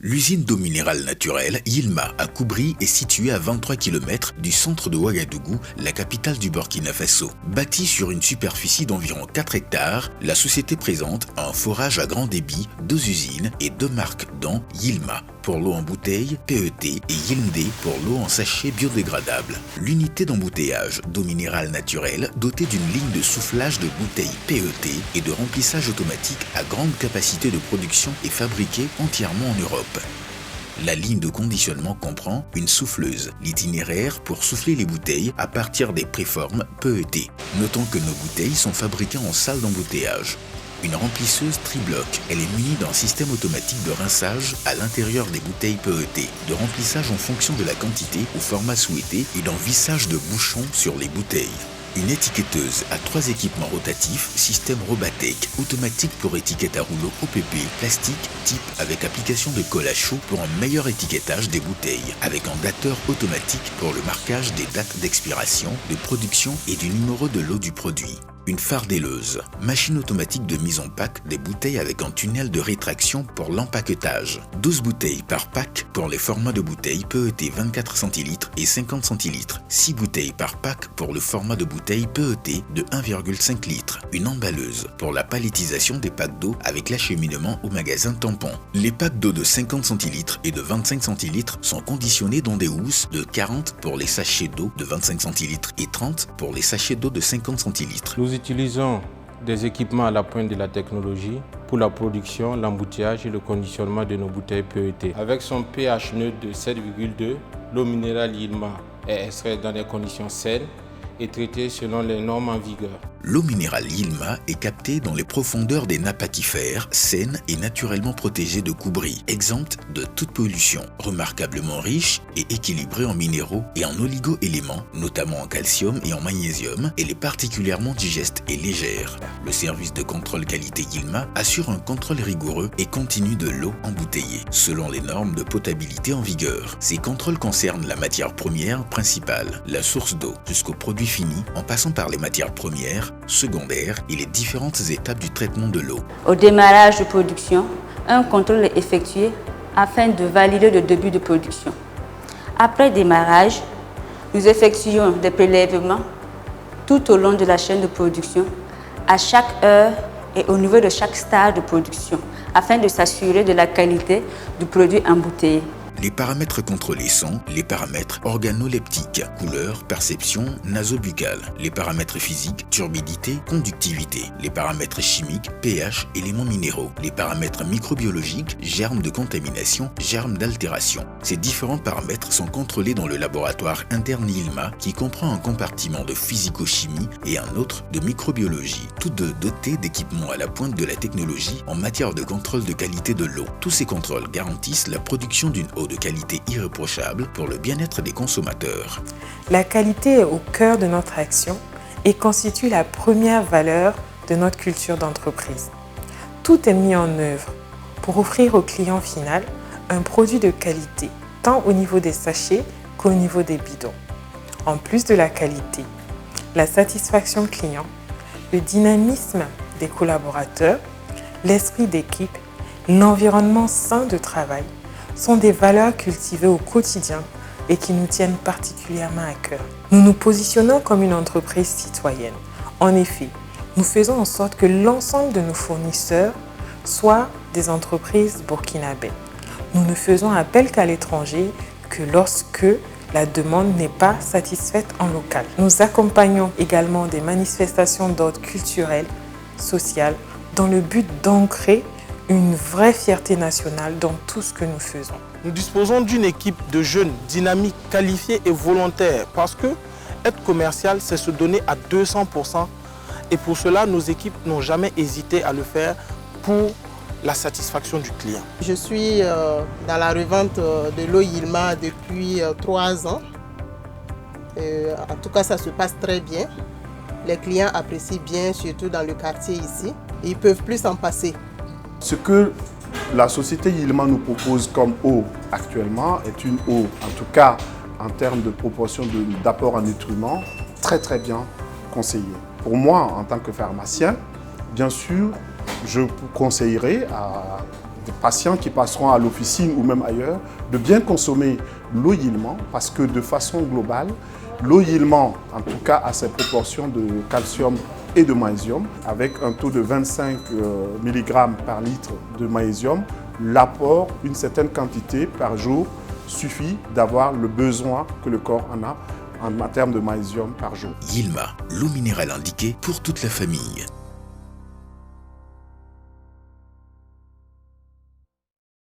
L'usine d'eau minérale naturelle Yilma à Koubri est située à 23 km du centre de Ouagadougou, la capitale du Burkina Faso. Bâtie sur une superficie d'environ 4 hectares, la société présente un forage à grand débit, 2 usines et 2 marques dont Yilma pour l'eau en bouteille, PET et Yilmde pour l'eau en sachet biodégradable. L'unité d'embouteillage d'eau minérale naturelle dotée d'une ligne de soufflage de bouteilles PET et de remplissage automatique à grande capacité de production est fabriquée entièrement en Europe. La ligne de conditionnement comprend une souffleuse, l'itinéraire pour souffler les bouteilles à partir des préformes PET. Notons que nos bouteilles sont fabriquées en salle d'embouteillage. Une remplisseuse tri-bloc, elle est munie d'un système automatique de rinçage à l'intérieur des bouteilles PET, de remplissage en fonction de la quantité au format souhaité et d'un vissage de bouchons sur les bouteilles. Une étiquetteuse à 3 équipements rotatifs, système Robatec, automatique pour étiquette à rouleau OPP, plastique, type avec application de colle à chaud pour un meilleur étiquetage des bouteilles, avec un dateur automatique pour le marquage des dates d'expiration, de production et du numéro de lot du produit. Une fardelleuse, machine automatique de mise en pack des bouteilles avec un tunnel de rétraction pour l'empaquetage. 12 bouteilles par pack pour les formats de bouteilles PET 24 centilitres et 50 centilitres. 6 bouteilles par pack pour le format de bouteille PET de 1,5 litre. Une emballeuse pour la palettisation des packs d'eau avec l'acheminement au magasin tampon. Les packs d'eau de 50 centilitres et de 25 centilitres sont conditionnés dans des housses de 40 pour les sachets d'eau de 25 centilitres et 30 pour les sachets d'eau de 50 centilitres. Nous utilisons des équipements à la pointe de la technologie pour la production, l'embouteillage et le conditionnement de nos bouteilles PET. Avec son pH neutre de 7,2, l'eau minérale Yilma est extraite dans des conditions saines et traitée selon les normes en vigueur. L'eau minérale Yilma est captée dans les profondeurs des nappes aquifères, saines et naturellement protégées de Koubri, exempte de toute pollution, remarquablement riche et équilibrée en minéraux et en oligo-éléments, notamment en calcium et en magnésium. Elle est particulièrement digeste et légère. Le service de contrôle qualité Yilma assure un contrôle rigoureux et continu de l'eau embouteillée, selon les normes de potabilité en vigueur. Ces contrôles concernent la matière première principale, la source d'eau, jusqu'au produit fini, en passant par les matières premières, secondaires et les différentes étapes du traitement de l'eau. Au démarrage de production, un contrôle est effectué afin de valider le début de production. Après démarrage, nous effectuons des prélèvements tout au long de la chaîne de production, à chaque heure et au niveau de chaque stade de production, afin de s'assurer de la qualité du produit embouteillé. Les paramètres contrôlés sont les paramètres organoleptiques, couleur, perception, nasobuccale, les paramètres physiques, turbidité, conductivité, les paramètres chimiques, pH, éléments minéraux, les paramètres microbiologiques, germes de contamination, germes d'altération. Ces différents paramètres sont contrôlés dans le laboratoire interne Yilma qui comprend un compartiment de physico-chimie et un autre de microbiologie, tous deux dotés d'équipements à la pointe de la technologie en matière de contrôle de qualité de l'eau. Tous ces contrôles garantissent la production d'une eau de qualité irréprochable pour le bien-être des consommateurs. La qualité est au cœur de notre action et constitue la première valeur de notre culture d'entreprise. Tout est mis en œuvre pour offrir au client final un produit de qualité, tant au niveau des sachets qu'au niveau des bidons. En plus de la qualité, la satisfaction client, le dynamisme des collaborateurs, l'esprit d'équipe, l'environnement sain de travail sont des valeurs cultivées au quotidien et qui nous tiennent particulièrement à cœur. Nous nous positionnons comme une entreprise citoyenne. En effet, nous faisons en sorte que l'ensemble de nos fournisseurs soient des entreprises burkinabées. Nous ne faisons appel qu'à l'étranger que lorsque la demande n'est pas satisfaite en local. Nous accompagnons également des manifestations d'ordre culturel, social, dans le but d'ancrer une vraie fierté nationale dans tout ce que nous faisons. Nous disposons d'une équipe de jeunes dynamiques, qualifiés et volontaires parce que être commercial, c'est se donner à 200%. Et pour cela, nos équipes n'ont jamais hésité à le faire pour la satisfaction du client. Je suis dans la revente de l'eau Yilma depuis 3 ans. En tout cas, ça se passe très bien. Les clients apprécient bien, surtout dans le quartier ici. Ils ne peuvent plus s'en passer. Ce que la société Yilma nous propose comme eau actuellement est une eau, en tout cas en termes de proportion d'apport en nutriments, très bien conseillée. Pour moi, en tant que pharmacien, bien sûr, je vous conseillerais à des patients qui passeront à l'officine ou même ailleurs, de bien consommer l'eau Yilmah parce que de façon globale, l'eau Yilmah, en tout cas à ses proportions de calcium et de magnésium, avec un taux de 25 mg par litre de magnésium, l'apport, une certaine quantité par jour, suffit d'avoir le besoin que le corps en a en termes de magnésium par jour. Yilmah, l'eau minérale indiquée pour toute la famille.